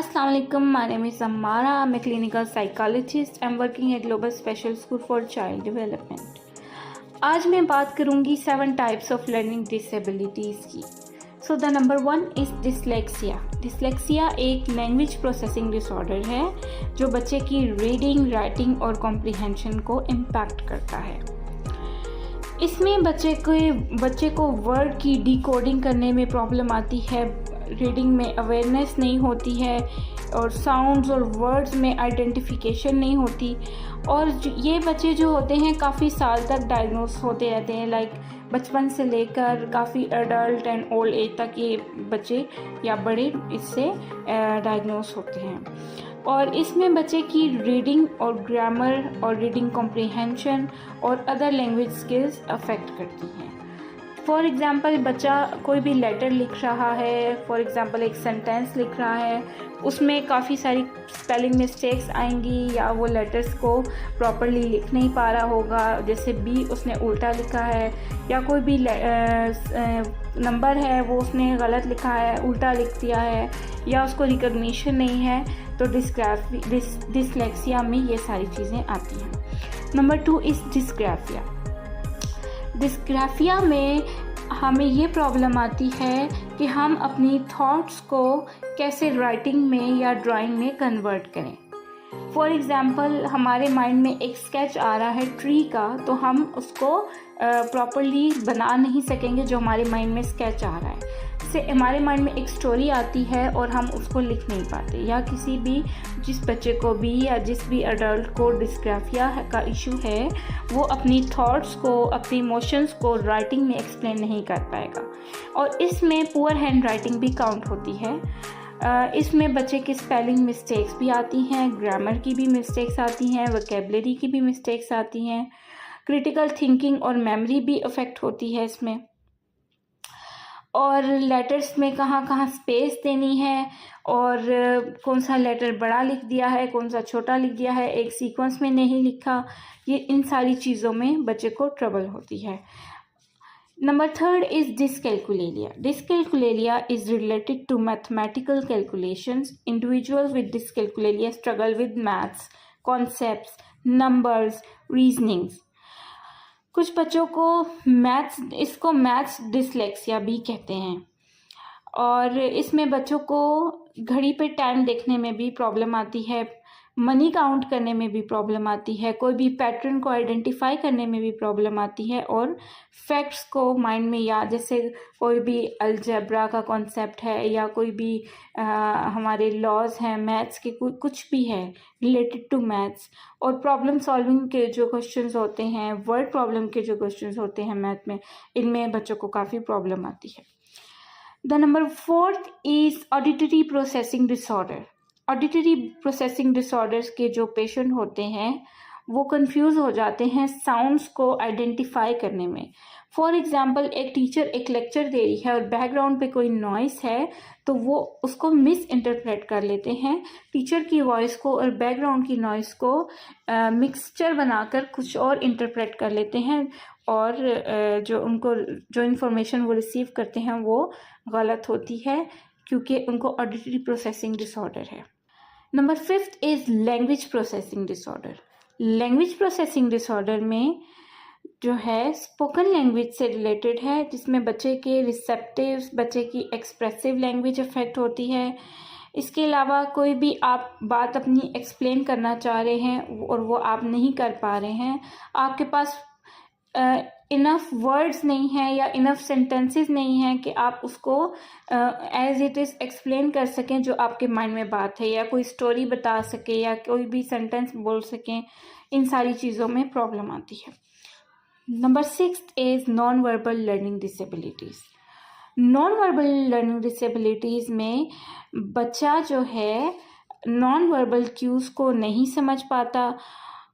Assalamu alaikum. My name is Ammara. I'm a clinical psychologist. I'm working at Global Special School for Child Development. आज मैं बात करूंगी 7 types of learning disabilities की. So the number 1 is dyslexia. Dyslexia एक language processing disorder है जो बच्चे की reading, writing और comprehension को impact करता है. इसमें बच्चे को वर्ड की डिकोडिंग करने में प्रॉब्लम आती है, रीडिंग में अवेयरनेस नहीं होती है और साउंड्स और वर्ड्स में आइडेंटिफिकेशन नहीं होती। और ये बच्चे जो होते हैं काफ़ी साल तक डायग्नोस होते रहते हैं, लाइक बचपन से लेकर काफ़ी अडल्ट एंड ओल्ड एज तक ये बच्चे या बड़े इससे डायग्नोस होते हैं। और इसमें बच्चे की रीडिंग और ग्रामर और रीडिंग कॉम्प्रिहेंशन और अदर लैंग्वेज स्किल्स अफेक्ट करती हैं। फॉर एग्ज़ाम्पल बच्चा कोई भी लेटर लिख रहा है, फॉर एग्ज़ाम्पल एक सेंटेंस लिख रहा है, उसमें काफ़ी सारी स्पेलिंग मिस्टेक्स आएंगी या वो लेटर्स को प्रॉपरली लिख नहीं पा रहा होगा, जैसे बी उसने उल्टा लिखा है या कोई भी नंबर है वो उसने गलत लिखा है, उल्टा लिख दिया है या उसको रिकग्निशन नहीं है, तो डिस्लेक्सिया में ये सारी चीज़ें आती हैं। Number 2 is dysgraphia. डिस्ग्राफिया में हमें ये प्रॉब्लम आती है कि हम अपनी थॉट्स को कैसे राइटिंग में या ड्राइंग में कन्वर्ट करें। फॉर एग्ज़ाम्पल हमारे माइंड में एक स्केच आ रहा है ट्री का, तो हम उसको प्रॉपरली बना नहीं सकेंगे जो हमारे माइंड में स्केच आ रहा है। से हमारे माइंड में एक स्टोरी आती है और हम उसको लिख नहीं पाते। या किसी भी जिस बच्चे को भी या जिस भी अडल्ट को डिस्ग्राफिया का इशू है, वो अपनी थॉट्स को, अपनी इमोशंस को राइटिंग में एक्सप्लेन नहीं कर पाएगा। और इसमें पुअर हैंड राइटिंग भी काउंट होती है। इसमें बच्चे की स्पेलिंग मिस्टेक्स भी आती हैं, ग्रामर की भी मिस्टेक्स आती हैं, वोकेबलरी की भी मिस्टेक्स आती हैं, क्रिटिकल थिंकिंग और मेमोरी भी अफेक्ट होती है इसमें। और लेटर्स में कहाँ कहाँ स्पेस देनी है और कौन सा लेटर बड़ा लिख दिया है, कौन सा छोटा लिख दिया है, एक सीक्वेंस में नहीं लिखा, ये इन सारी चीज़ों में बच्चे को ट्रबल होती है। Number 3 is dyscalculia. Dyscalculia is related to mathematical calculations. Individuals with dyscalculia struggle with maths concepts, numbers, reasonings. कुछ बच्चों को इसको मैथ्स डिसलेक्सिया भी कहते हैं। और इसमें बच्चों को घड़ी पे टाइम देखने में भी प्रॉब्लम आती है, मनी काउंट करने में भी प्रॉब्लम आती है, कोई भी पैटर्न को आइडेंटिफाई करने में भी प्रॉब्लम आती है, और फैक्ट्स को माइंड में याद, जैसे कोई भी अलजेब्रा का कॉन्सेप्ट है या कोई भी हमारे लॉज हैं मैथ्स के, कुछ भी है रिलेटेड टू मैथ्स, और प्रॉब्लम सॉल्विंग के जो क्वेश्चंस होते हैं, वर्ड प्रॉब्लम के जो क्वेश्चंस होते हैं मैथ में, इनमें बच्चों को काफ़ी प्रॉब्लम आती है। The number 4 is auditory processing disorder. Auditory processing disorders के जो पेशेंट होते हैं वो कंफ्यूज हो जाते हैं साउंड्स को आइडेंटिफाई करने में। फॉर एग्जांपल एक टीचर एक लेक्चर दे रही है और बैकग्राउंड पे कोई नॉइस है, तो वो उसको मिस इंटरप्रेट कर लेते हैं, टीचर की वॉइस को और बैकग्राउंड की नॉइस को मिक्सचर बनाकर कुछ और इंटरप्रेट कर लेते हैं, और जो इन्फॉर्मेशन वो रिसीव करते हैं वो गलत होती है क्योंकि उनको ऑडिटरी प्रोसेसिंग डिसऑर्डर है। Number 5 is language processing disorder. Language processing disorder में जो है स्पोकन लैंग्वेज से रिलेटेड है, जिसमें बच्चे के रिसेप्टिव्स, बच्चे की एक्सप्रेसिव लैंग्वेज अफेक्ट होती है। इसके अलावा कोई भी आप बात अपनी एक्सप्लेन करना चाह रहे हैं और वो आप नहीं कर पा रहे हैं, आपके पास इनफ वर्ड्स नहीं है या इनफ सेंटेंसेस नहीं हैं कि आप उसको एज इट इज़ एक्सप्लेन कर सकें जो आपके माइंड में बात है, या कोई स्टोरी बता सके या कोई भी सेंटेंस बोल सकें, इन सारी चीज़ों में प्रॉब्लम आती है। Number 6 is non verbal learning disabilities. Non verbal learning disabilities में बच्चा जो है नॉन वर्बल क्यूज़ को नहीं समझ पाता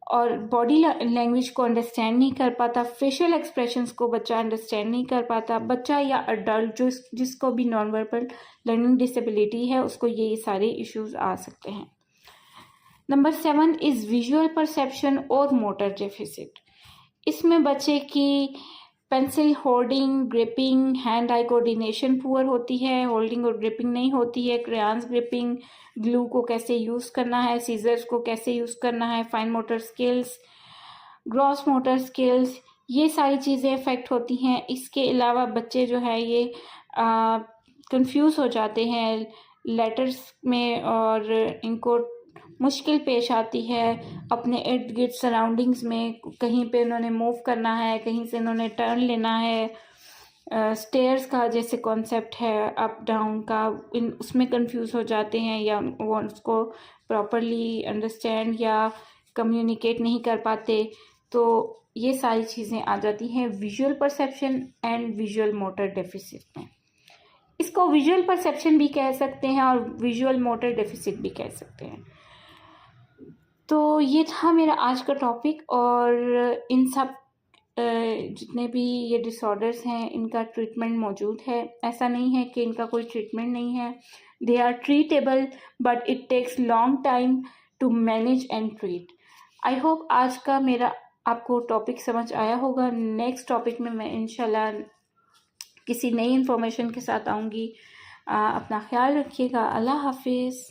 और बॉडी लैंग्वेज को अंडरस्टैंड नहीं कर पाता, फेशियल एक्सप्रेशंस को बच्चा अंडरस्टैंड नहीं कर पाता। बच्चा या अडल्ट जिसको भी नॉन वर्बल लर्निंग डिसेबिलिटी है उसको ये सारे इश्यूज आ सकते हैं। नंबर 7 इज़ विजुअल परसेप्शन और मोटर डेफिसिट। इसमें बच्चे की pencil holding, gripping, hand eye coordination poor होती है, होल्डिंग और ग्रिपिंग नहीं होती है, क्रेयॉन्स ग्रिपिंग, ग्लू को कैसे यूज़ करना है, सीजर्स को कैसे यूज़ करना है, fine motor skills, gross motor skills, ये सारी चीज़ें अफेक्ट होती हैं। इसके अलावा बच्चे जो है ये कंफ्यूज हो जाते हैं लेटर्स में और इनको मुश्किल पेश आती है अपने इर्द गिर्द सराउंडिंग्स में। कहीं पे उन्होंने मूव करना है, कहीं से उन्होंने टर्न लेना है, स्टेयर्स का जैसे कॉन्सेप्ट है अप डाउन का, इन उसमें कंफ्यूज हो जाते हैं या वो उसको प्रॉपरली अंडरस्टैंड या कम्युनिकेट नहीं कर पाते। तो ये सारी चीज़ें आ जाती हैं visual perception and visual motor deficit में। इसको विजुअल परसेप्शन भी कह सकते हैं और विजुअल मोटर डेफिसिट भी कह सकते हैं। तो ये था मेरा आज का टॉपिक, और इन सब जितने भी ये डिसऑर्डर्स हैं इनका ट्रीटमेंट मौजूद है। ऐसा नहीं है कि इनका कोई ट्रीटमेंट नहीं है, they are treatable but it takes long time to manage and treat. I hope आज का मेरा आपको टॉपिक समझ आया होगा। नेक्स्ट टॉपिक में मैं इंशाल्लाह किसी नई इन्फॉर्मेशन के साथ आऊँगी। अपना ख्याल रखिएगा। अल्लाह हाफिज़।